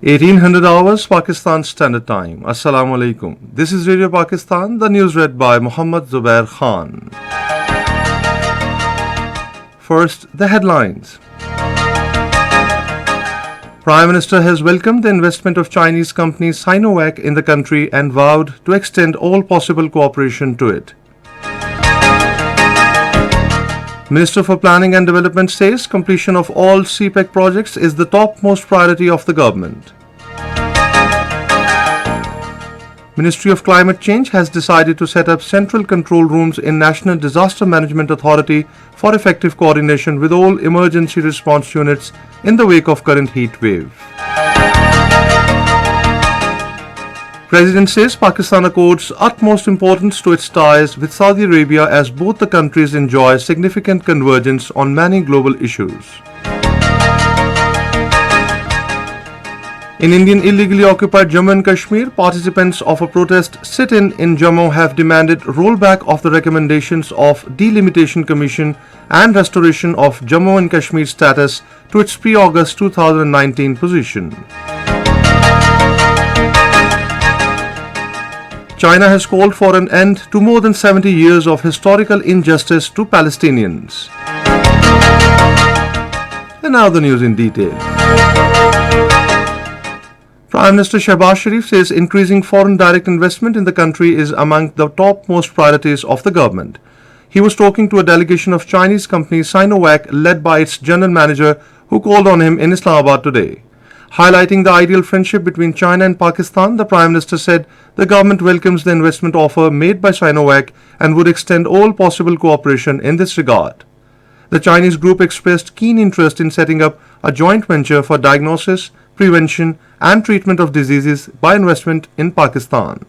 1800 hours Pakistan Standard Time. Assalamu alaikum. This is Radio Pakistan, the news read by Muhammad Zubair Khan. First, the headlines. Prime Minister has welcomed the investment of Chinese company Sinovac in the country and vowed to extend all possible cooperation to it. Minister for Planning and Development says completion of all CPEC projects is the topmost priority of the government. Ministry of Climate Change has decided to set up central control rooms in National Disaster Management Authority for effective coordination with all emergency response units in the wake of current heat wave. President says Pakistan accords utmost importance to its ties with Saudi Arabia as both the countries enjoy significant convergence on many global issues. In Indian illegally occupied Jammu and Kashmir, participants of a protest sit-in in Jammu have demanded rollback of the recommendations of Delimitation Commission and restoration of Jammu and Kashmir status to its pre-August 2019 position. China has called for an end to more than 70 years of historical injustice to Palestinians. And now the news in detail. Prime Minister Shehbaz Sharif says increasing foreign direct investment in the country is among the topmost priorities of the government. He was talking to a delegation of Chinese company Sinovac led by its general manager who called on him in Islamabad today. Highlighting the ideal friendship between China and Pakistan, the Prime Minister said the government welcomes the investment offer made by Sinovac and would extend all possible cooperation in this regard. The Chinese group expressed keen interest in setting up a joint venture for diagnosis, prevention and treatment of diseases by investment in Pakistan.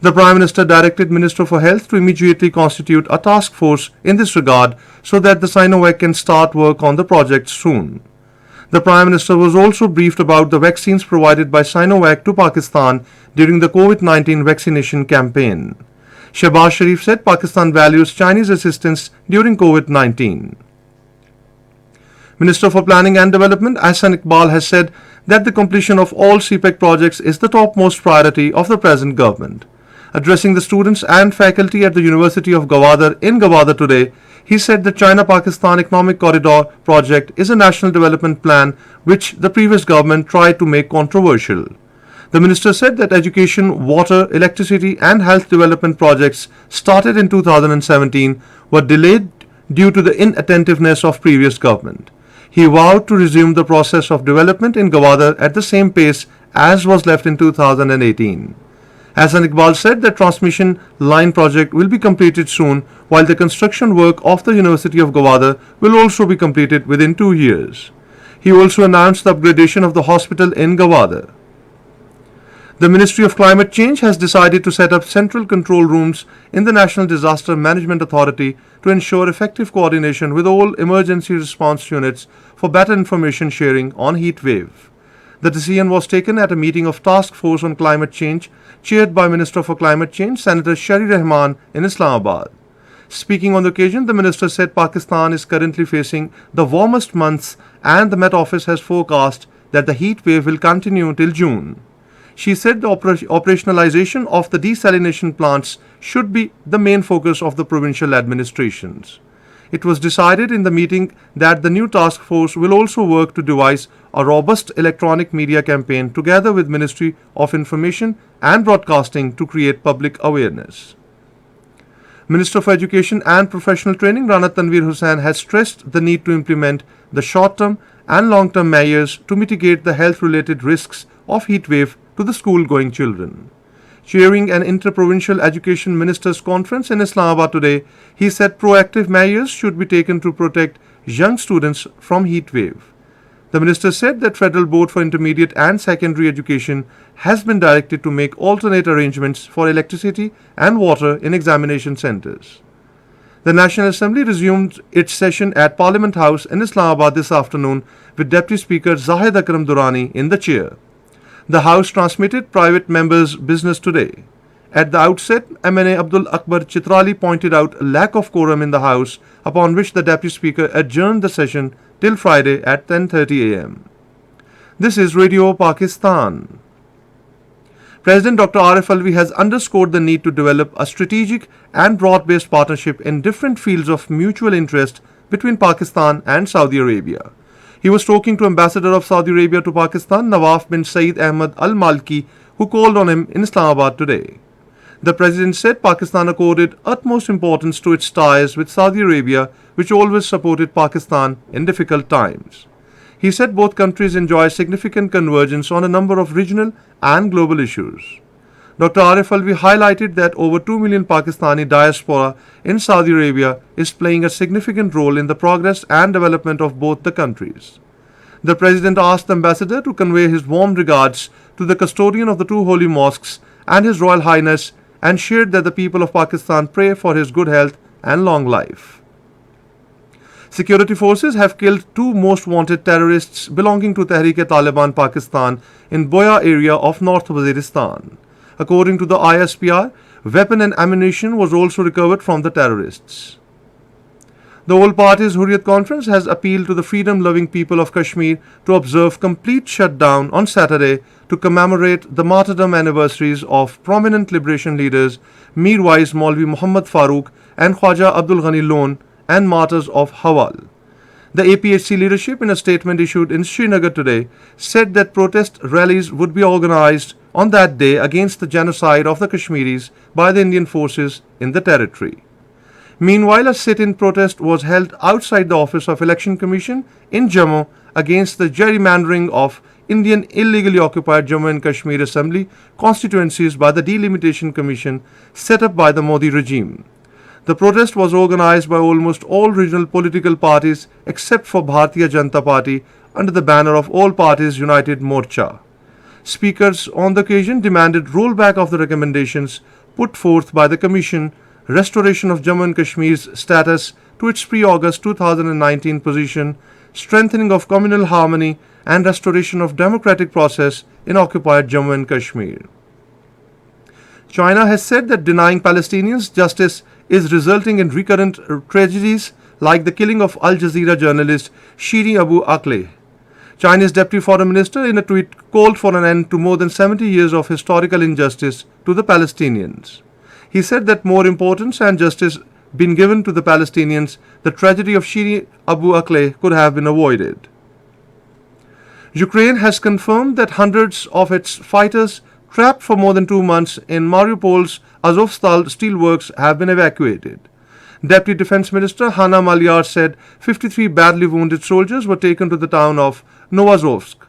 The Prime Minister directed Minister for Health to immediately constitute a task force in this regard so that the Sinovac can start work on the project soon. The Prime Minister was also briefed about the vaccines provided by Sinovac to Pakistan during the COVID-19 vaccination campaign. Shehbaz Sharif said Pakistan values Chinese assistance during COVID-19. Minister for Planning and Development Ahsan Iqbal has said that the completion of all CPEC projects is the topmost priority of the present government. Addressing the students and faculty at the University of Gwadar in Gwadar today, he said the China-Pakistan Economic Corridor project is a national development plan which the previous government tried to make controversial. The minister said that education, water, electricity and health development projects started in 2017 were delayed due to the inattentiveness of previous government. He vowed to resume the process of development in Gwadar at the same pace as was left in 2018. Ahsan Iqbal said the transmission line project will be completed soon, while the construction work of the University of Gwadar will also be completed within 2 years. He also announced the upgradation of the hospital in Gwadar. The Ministry of Climate Change has decided to set up central control rooms in the National Disaster Management Authority to ensure effective coordination with all emergency response units for better information sharing on heat wave. The decision was taken at a meeting of Task Force on Climate Change chaired by Minister for Climate Change Senator Shari Rahman in Islamabad. Speaking on the occasion, the minister said Pakistan is currently facing the warmest months and the Met Office has forecast that the heat wave will continue till June. She said the operationalization of the desalination plants should be the main focus of the provincial administrations. It was decided in the meeting that the new task force will also work to devise a robust electronic media campaign together with Ministry of Information and Broadcasting to create public awareness. Minister for Education and Professional Training Rana Tanveer Hussain has stressed the need to implement the short-term and long-term measures to mitigate the health-related risks of heat wave to the school-going children. Chairing an inter-provincial education ministers conference in Islamabad today, he said proactive measures should be taken to protect young students from heat wave. The minister said that Federal Board for Intermediate and Secondary Education has been directed to make alternate arrangements for electricity and water in examination centres. The National Assembly resumed its session at Parliament House in Islamabad this afternoon with Deputy Speaker Zahid Akram Durrani in the chair. The House transmitted private members' business today. At the outset, MNA Abdul Akbar Chitrali pointed out a lack of quorum in the House, upon which the Deputy Speaker adjourned the session till Friday at 10:30 a.m. This is Radio Pakistan. President Dr. Arif Alvi has underscored the need to develop a strategic and broad-based partnership in different fields of mutual interest between Pakistan and Saudi Arabia. He was talking to Ambassador of Saudi Arabia to Pakistan, Nawaf bin Saeed Ahmad Al Malki, who called on him in Islamabad today. The President said Pakistan accorded utmost importance to its ties with Saudi Arabia, which always supported Pakistan in difficult times. He said both countries enjoy significant convergence on a number of regional and global issues. Dr. Arif Alvi highlighted that over 2 million Pakistani diaspora in Saudi Arabia is playing a significant role in the progress and development of both the countries. The President asked the Ambassador to convey his warm regards to the custodian of the two holy mosques and His Royal Highness, and shared that the people of Pakistan pray for his good health and long life. Security forces have killed two most wanted terrorists belonging to Tehreek-e-Taliban Pakistan in Boya area of North Waziristan. According to the ISPR, weapon and ammunition was also recovered from the terrorists. The All Parties Hurriyat Conference has appealed to the freedom-loving people of Kashmir to observe complete shutdown on Saturday to commemorate the martyrdom anniversaries of prominent liberation leaders Mirwais Maulvi Muhammad Farooq and Khwaja Abdul Ghani Lone, and martyrs of Hawal. The APHC leadership, in a statement issued in Srinagar today, said that protest rallies would be organized on that day against the genocide of the Kashmiris by the Indian forces in the territory. Meanwhile, a sit-in protest was held outside the office of Election Commission in Jammu against the gerrymandering of Indian illegally occupied Jammu and Kashmir Assembly constituencies by the Delimitation Commission set up by the Modi regime. The protest was organized by almost all regional political parties except for Bharatiya Janata Party under the banner of All Parties United Morcha. Speakers on the occasion demanded rollback of the recommendations put forth by the Commission, restoration of Jammu and Kashmir's status to its pre-August 2019 position, strengthening of communal harmony, and restoration of democratic process in occupied Jammu and Kashmir. China has said that denying Palestinians justice is resulting in recurrent tragedies like the killing of Al Jazeera journalist Shirin Abu Akleh. Chinese Deputy Foreign Minister in a tweet called for an end to more than 70 years of historical injustice to the Palestinians. He said that more importance and justice been given to the Palestinians, the tragedy of Shirin Abu Akleh could have been avoided. Ukraine has confirmed that hundreds of its fighters trapped for more than 2 months in Mariupol's Azovstal steelworks have been evacuated. Deputy Defense Minister Hanna Maliar said 53 badly wounded soldiers were taken to the town of Novazovsk.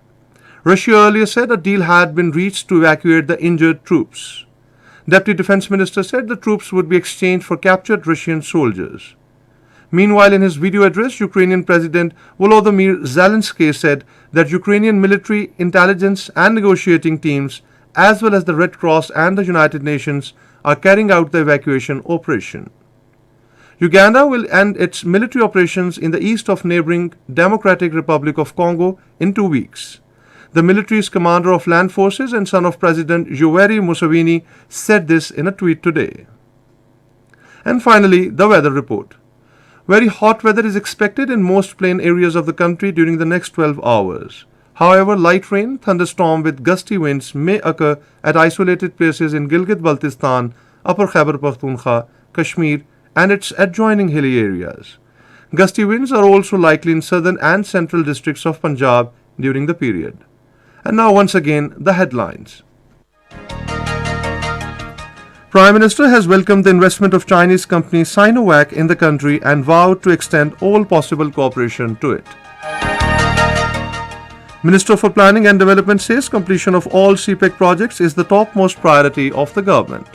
Russia earlier said a deal had been reached to evacuate the injured troops. Deputy Defense Minister said the troops would be exchanged for captured Russian soldiers. Meanwhile, in his video address, Ukrainian President Volodymyr Zelensky said that Ukrainian military, intelligence and negotiating teams, as well as the Red Cross and the United Nations, are carrying out the evacuation operation. Uganda will end its military operations in the east of neighboring Democratic Republic of Congo in 2 weeks. The military's commander of land forces and son of President Yoweri Museveni said this in a tweet today. And finally, the weather report. Very hot weather is expected in most plain areas of the country during the next 12 hours. However, light rain, thunderstorm with gusty winds may occur at isolated places in Gilgit-Baltistan, Upper Khyber Pakhtunkhwa, Kashmir, and its adjoining hilly areas. Gusty winds are also likely in southern and central districts of Punjab during the period. And now once again, the headlines. Prime Minister has welcomed the investment of Chinese company Sinovac in the country and vowed to extend all possible cooperation to it. Minister for Planning and Development says completion of all CPEC projects is the topmost priority of the government.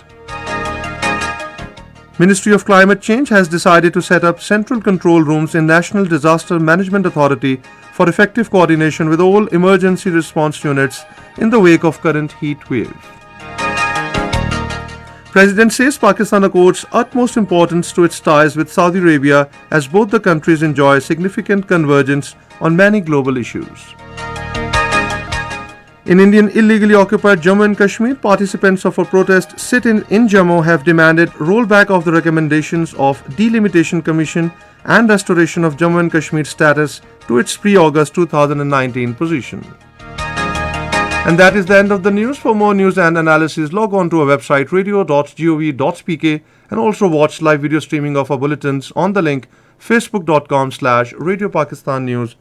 Ministry of Climate Change has decided to set up central control rooms in National Disaster Management Authority for effective coordination with all emergency response units in the wake of current heat wave. President says Pakistan accords utmost importance to its ties with Saudi Arabia as both the countries enjoy significant convergence on many global issues. In Indian illegally occupied Jammu and Kashmir, participants of a protest sit-in Jammu have demanded rollback of the recommendations of Delimitation Commission and restoration of Jammu and Kashmir status to its pre-August 2019 position. And that is the end of the news. For more news and analysis, log on to our website radio.gov.pk and also watch live video streaming of our bulletins on the link facebook.com/Radio Pakistan News.